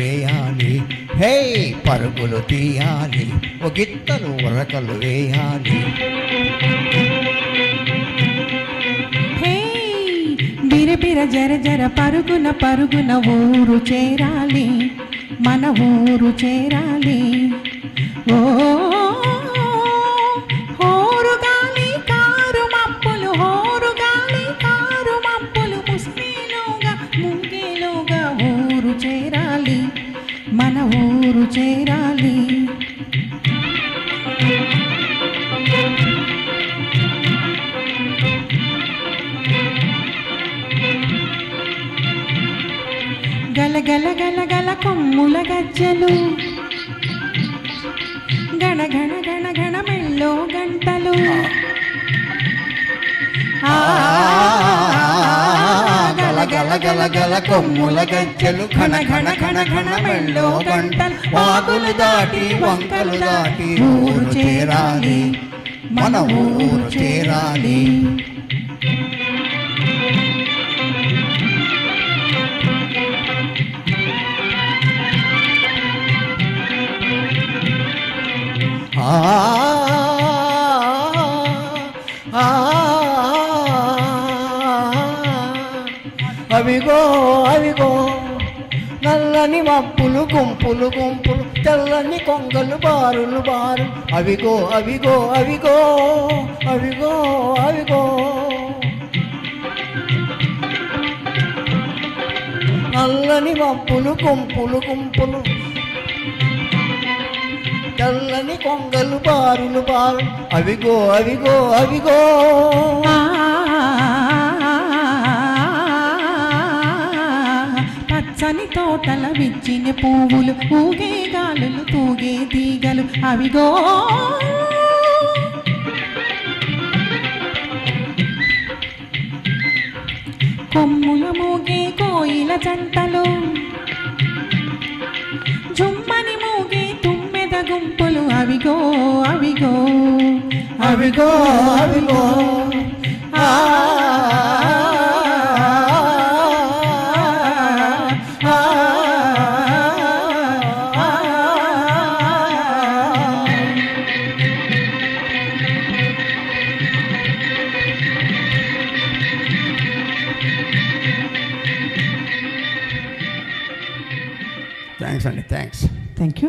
వేయాలి, హే పరుగులు తీయాలి, ఒక గిత్తలు ఉరకలు వేయాలి. బిరబిర జర జర పరుగున పరుగున ఊరు చేరాలి, మన ఊరు చేరాలి. ఓ హోరుగాలి కారు మప్పులు, హోరుగాలి కారు మప్పులు, ముస్లిలోగా ముంగేలోగా ఊరు చేరాలి, మన ఊరు చేరాలి. గల గల గల గల కొమ్ముల గజ్జలు, గణ గణ గణ గణ మెళ్ళో గంటలు. గల గల గల గల కొమ్ముల గజ్జలు, ఘన ఘన ఘన ఘన మెళ్ళో గంటలు. వాగులు దాటి వంకలు దాటి ఊరు చేరాలి, మన ఊరు చేరాలి. అవిగో అవిగో నల్లని మప్పులు గుంపులు గుంపులు, తెల్లని కొంగలు బారులు బారు. అవిగో అవిగో అవిగో అవిగో అవిగో నల్లని మప్పులు గుంపులు గుంపులు, తెల్లని కొంగలు బారులు బారు. అవిగో అవిగో అవిగో పచ్చని తోటల విచ్చిన పువ్వులు, ఊగే గాలులు తూగే తీగలు. అవిగో కొమ్ముల మోగే కోయిల జంటలు, జుమ్మని మోగే తుమ్మెద గుంపులు. అవిగో అవిగో అవిగో అవిగో థ్యాంక్స్ అండి, థ్యాంక్స్. Thank you.